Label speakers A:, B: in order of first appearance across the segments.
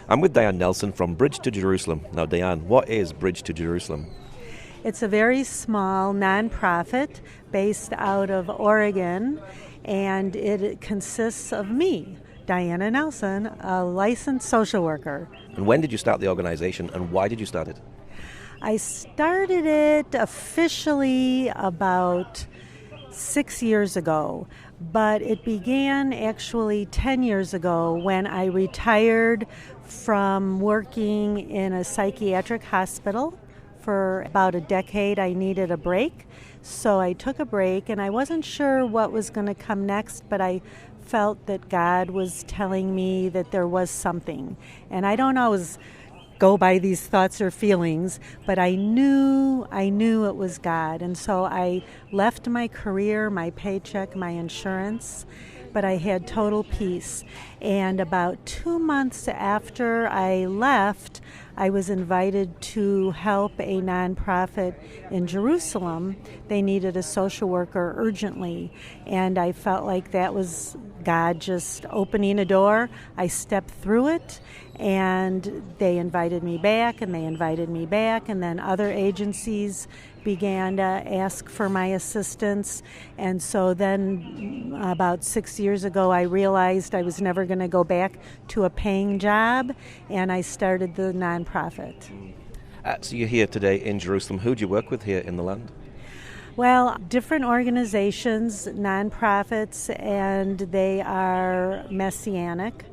A: I'm with Diane Nelson from Bridge to Jerusalem. Now, Diane, what is Bridge to Jerusalem?
B: It's a very small nonprofit based out of Oregon, and it consists of me, Diane Nelson, a licensed social worker.
A: And when did you start the organization, and why did you start it?
B: I started it officially about 6 years ago, but it began actually 10 years ago when I retired from working in a psychiatric hospital. For about a decade, I needed a break, so I took a break, and I wasn't sure what was going to come next, but I felt that God was telling me that there was something. And I don't always go by these thoughts or feelings, but I knew it was God. And so I left my career, my paycheck, my insurance, but I had total peace. And about 2 months after I left, I was invited to help a nonprofit in Jerusalem. They needed a social worker urgently, and I felt like that was God just opening a door. I stepped through it, and they invited me back, and they invited me back, and then other agencies began to ask for my assistance. And so then about 6 years ago, I realized I was never going to go back to a paying job, and I started the nonprofit.
A: So you're here today in Jerusalem. Who do you work with here in the land?
B: Well, different organizations, nonprofits, and they are Messianic.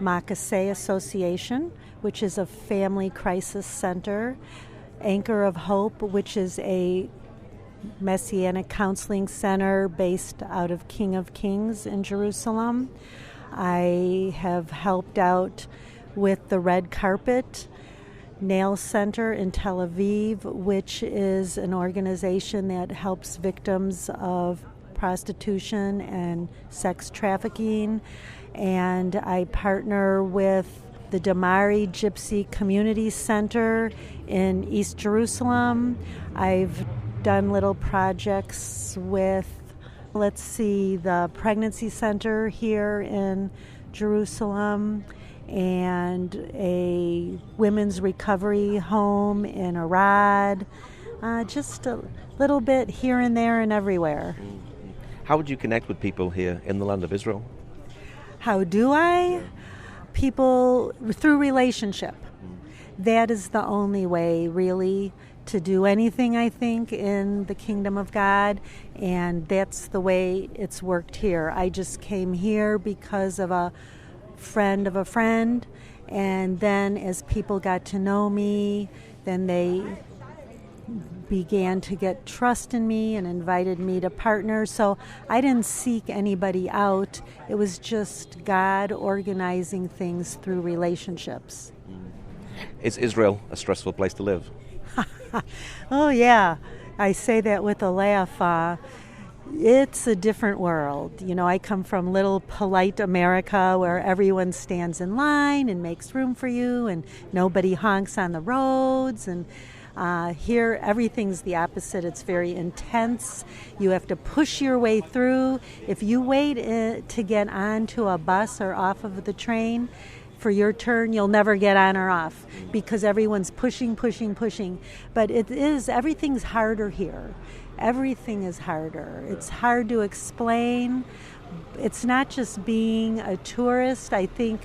B: Makaseh Association, which is a family crisis center. Anchor of Hope, which is a Messianic counseling center based out of King of Kings in Jerusalem. I have helped out with the Red Carpet Nail Center in Tel Aviv, which is an organization that helps victims of prostitution and sex trafficking. And I partner with the Damari Gypsy Community Center in East Jerusalem. I've done little projects with, the Pregnancy Center here in Jerusalem, and a women's recovery home in Arad. Just a little bit here and there and everywhere.
A: How would you connect with people here in the land of Israel?
B: How do I? People through relationship. That is the only way, really, to do anything, I think, in the kingdom of God, and that's the way it's worked here. I just came here because of a friend, and then as people got to know me, then they began to get trust in me and invited me to partner. So I didn't seek anybody out. It was just God organizing things through relationships.
A: Is Israel a stressful place to live?
B: Oh, yeah. I say that with a laugh. It's a different world. You know, I come from little polite America where everyone stands in line and makes room for you, and nobody honks on the roads, and here, everything's the opposite. It's very intense. You have to push your way through. If you wait to get onto a bus or off of the train for your turn, you'll never get on or off because everyone's pushing. But everything's harder here. Everything is harder. It's hard to explain. It's not just being a tourist. I think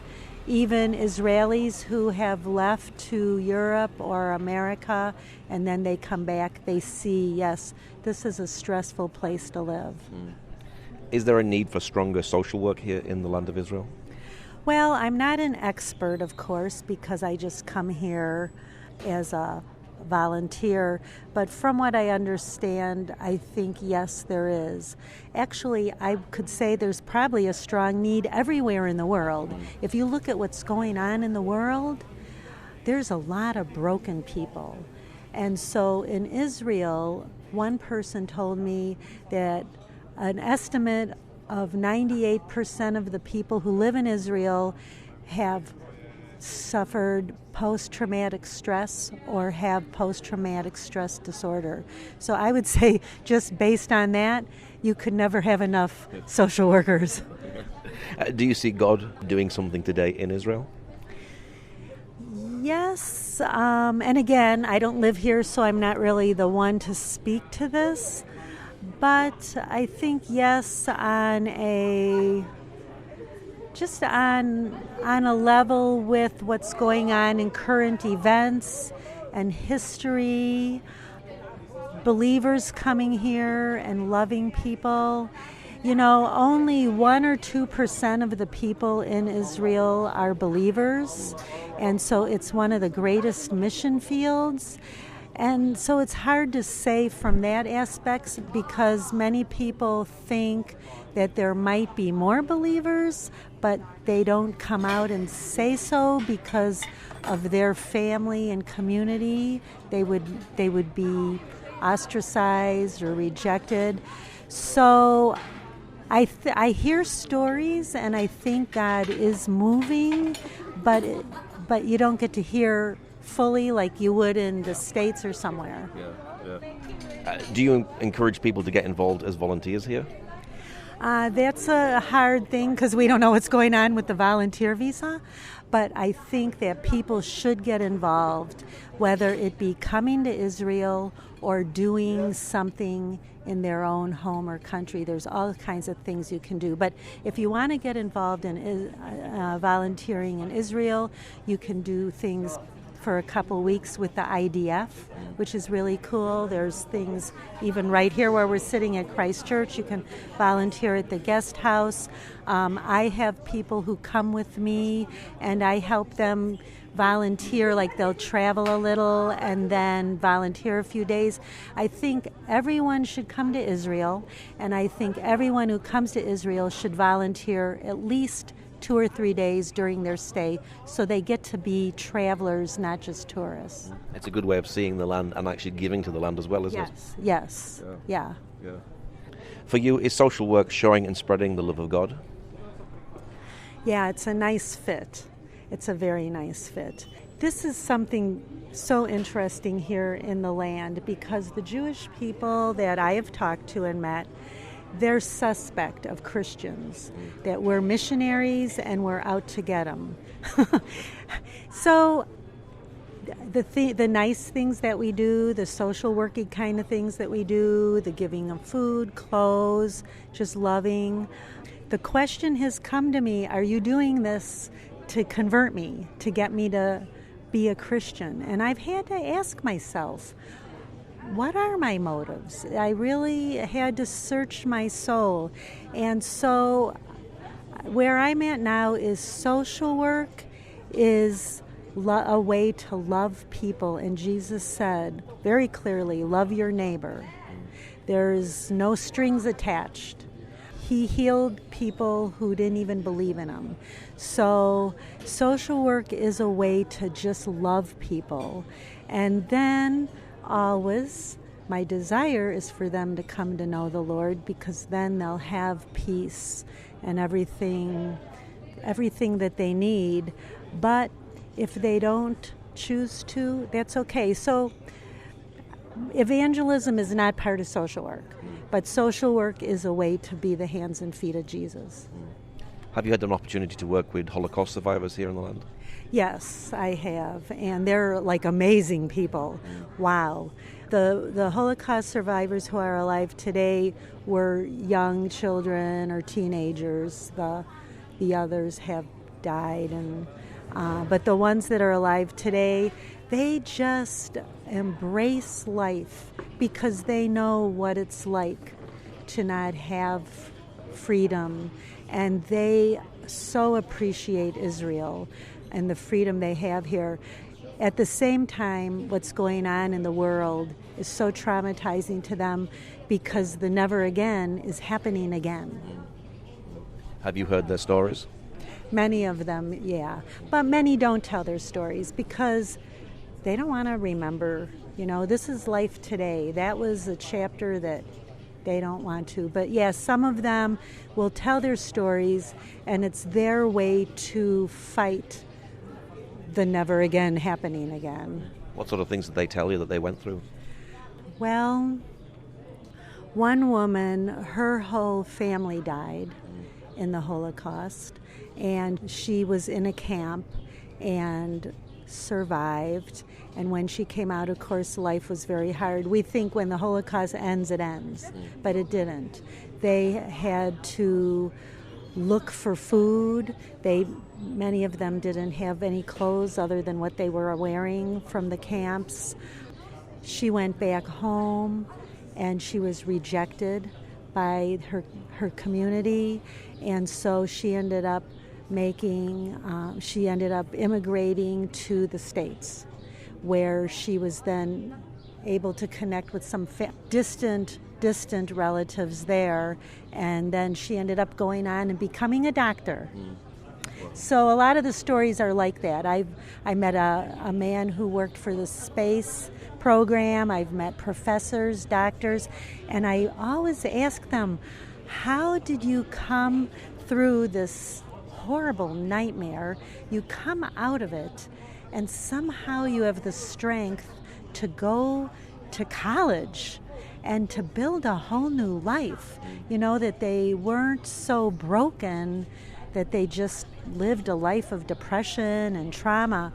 B: even Israelis who have left to Europe or America and then they come back, they see, yes, this is a stressful place to live.
A: Is there a need for stronger social work here in the land of Israel?
B: Well, I'm not an expert, of course, because I just come here as a volunteer, but from what I understand, I think yes, there is. Actually, I could say there's probably a strong need everywhere in the world. If you look at what's going on in the world, there's a lot of broken people. And so in Israel, one person told me that an estimate of 98% of the people who live in Israel have suffered post-traumatic stress or have post-traumatic stress disorder. So I would say just based on that, you could never have enough social workers.
A: Do you see God doing something today in Israel?
B: Yes, and again, I don't live here, so I'm not really the one to speak to this. But I think yes, on a level with what's going on in current events and history, believers coming here and loving people. You know, only 1 or 2% of the people in Israel are believers, and so it's one of the greatest mission fields. And so it's hard to say from that aspect because many people think that there might be more believers, but they don't come out and say so because of their family and community. They would be ostracized or rejected. So I hear stories, and I think God is moving, but you don't get to hear fully like you would in the States or somewhere.
A: Do you encourage people to get involved as volunteers here?
B: That's a hard thing because we don't know what's going on with the volunteer visa, but I think that people should get involved, whether it be coming to Israel or doing something in their own home or country. There's all kinds of things you can do. But if you want to get involved in volunteering in Israel, you can do things for a couple weeks with the IDF, which is really cool. There's things even right here where we're sitting at Christ Church. You can volunteer at the guest house. I have people who come with me, and I help them volunteer, like they'll travel a little and then volunteer a few days. I think everyone should come to Israel, and I think everyone who comes to Israel should volunteer at least 2 or 3 days during their stay so they get to be travelers, not just tourists.
A: It's a good way of seeing the land and actually giving to the land as well, isn't it?
B: Yes. Yeah.
A: For you, is social work showing and spreading the love of God?
B: Yeah, it's a nice fit. It's a very nice fit. This is something so interesting here in the land because the Jewish people that I have talked to and met, they're suspect of Christians, that we're missionaries and we're out to get them. So the nice things that we do, the social working kind of things that we do, the giving of food, clothes, just loving. The question has come to me, are you doing this to convert me, to get me to be a Christian? And I've had to ask myself, what are my motives? I really had to search my soul. And so where I'm at now is social work is a way to love people. And Jesus said very clearly, love your neighbor. There's no strings attached. He healed people who didn't even believe in him. So social work is a way to just love people. And then always, my desire is for them to come to know the Lord, because then they'll have peace and everything that they need. But if they don't choose to, that's okay. So evangelism is not part of social work, but social work is a way to be the hands and feet of Jesus.
A: Have you had an opportunity to work with Holocaust survivors here in the land?
B: Yes, I have, and they're like amazing people. Wow. The Holocaust survivors who are alive today were young children or teenagers. The others have died, but the ones that are alive today, they just embrace life because they know what it's like to not have freedom, and they so appreciate Israel and the freedom they have here. At the same time, what's going on in the world is so traumatizing to them because the never again is happening again.
A: Have you heard their stories?
B: Many of them, yeah. But many don't tell their stories because they don't want to remember. You know, this is life today. That was a chapter that they don't want to. But yeah, some of them will tell their stories, and it's their way to fight the never again happening again.
A: What sort of things did they tell you that they went through?
B: Well, one woman, her whole family died in the Holocaust, and she was in a camp, and survived. And when she came out, of course, life was very hard. We think when the Holocaust ends, it ends, but it didn't. They had to look for food. Many of them didn't have any clothes other than what they were wearing from the camps. She went back home, and she was rejected by her community, and so she ended up immigrating to the States, where she was then able to connect with some distant relatives there, and then she ended up going on and becoming a doctor. So a lot of the stories are like that. I met a man who worked for the space program. I've met professors, doctors, and I always ask them, how did you come through this horrible nightmare? You come out of it, and somehow you have the strength to go to college and to build a whole new life. You know, that they weren't so broken that they just lived a life of depression and trauma.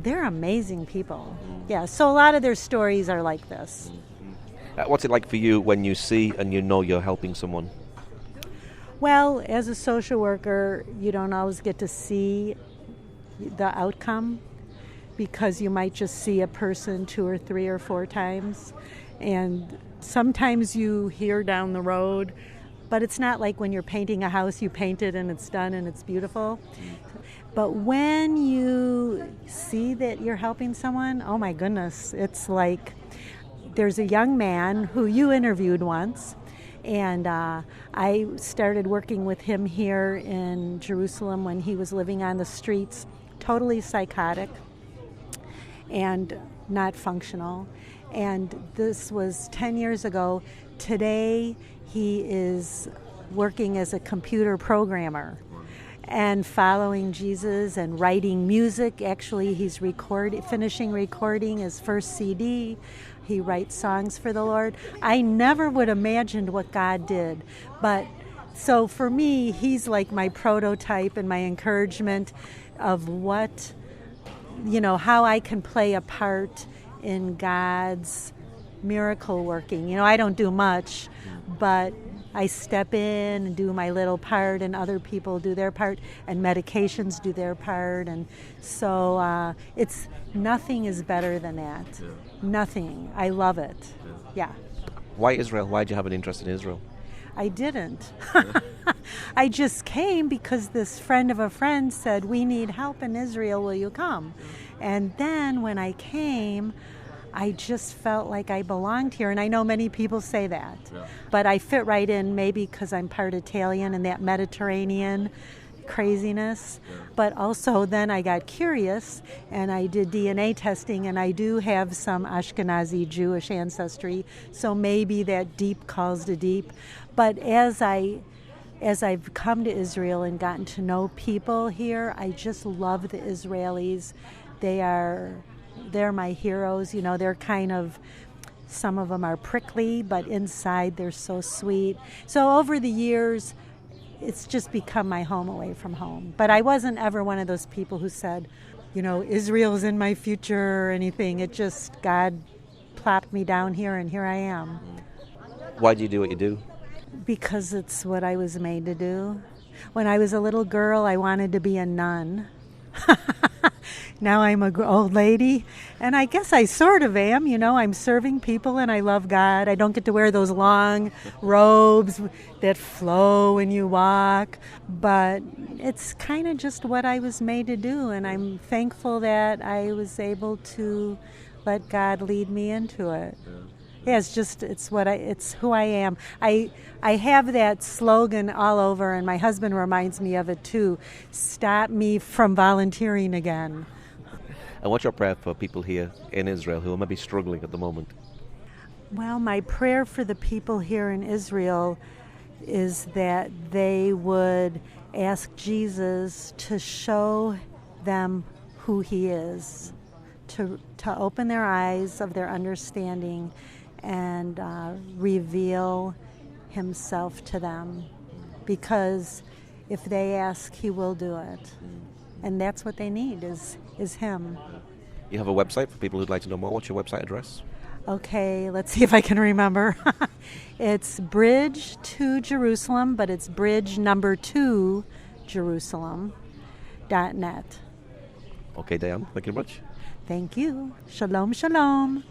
B: They're amazing people. Yeah, so a lot of their stories are like this.
A: What's it like for you when you see and you know you're helping someone?
B: Well, as a social worker, you don't always get to see the outcome, because you might just see a person 2 or 3 or 4 times. And sometimes you hear down the road, but it's not like when you're painting a house, you paint it and it's done and it's beautiful. But when you see that you're helping someone, oh my goodness, it's like there's a young man who you interviewed once, and I started working with him here in Jerusalem when he was living on the streets, totally psychotic and not functional. And this was 10 years ago. Today, he is working as a computer programmer and following Jesus and writing music. Actually, he's finishing recording his first CD. He writes songs for the Lord. I never would have imagined what God did. But so for me, he's like my prototype and my encouragement of what, how I can play a part in God's miracle working. I don't do much, but I step in and do my little part, and other people do their part, and medications do their part, and so nothing is better than that. Yeah. Nothing. I love it. Yeah.
A: Why Israel? Why did you have an interest in Israel?
B: I didn't. I just came because this friend of a friend said, we need help in Israel, will you come? And then when I came, I just felt like I belonged here. And I know many people say that. Yeah. But I fit right in, maybe because I'm part Italian and that Mediterranean craziness. Yeah. But also then I got curious and I did DNA testing, and I do have some Ashkenazi Jewish ancestry. So maybe that deep calls to deep. But as I've come to Israel and gotten to know people here, I just love the Israelis. They're my heroes. They're kind of, some of them are prickly, but inside they're so sweet. So over the years, it's just become my home away from home. But I wasn't ever one of those people who said, Israel's in my future or anything. It just, God plopped me down here, and here I am.
A: Why do you do what you do?
B: Because it's what I was made to do. When I was a little girl, I wanted to be a nun. Now I'm an old lady, and I guess I sort of am. I'm serving people, and I love God. I don't get to wear those long robes that flow when you walk, but it's kind of just what I was made to do, and I'm thankful that I was able to let God lead me into it. Yeah, it's who I am. I have that slogan all over, and my husband reminds me of it too. Stop me from volunteering again.
A: And what's your prayer for people here in Israel who are maybe struggling at the moment?
B: Well, my prayer for the people here in Israel is that they would ask Jesus to show them who he is, to open their eyes of their understanding and reveal himself to them. Because if they ask, he will do it. And that's what they need is him.
A: You have a website for people who'd like to know more. What's your website address?
B: Okay, let's see if I can remember. It's Bridge to Jerusalem, but it's bridge number 2 Jerusalem.net.
A: Okay, Diane, thank you very much.
B: Thank you. Shalom, shalom.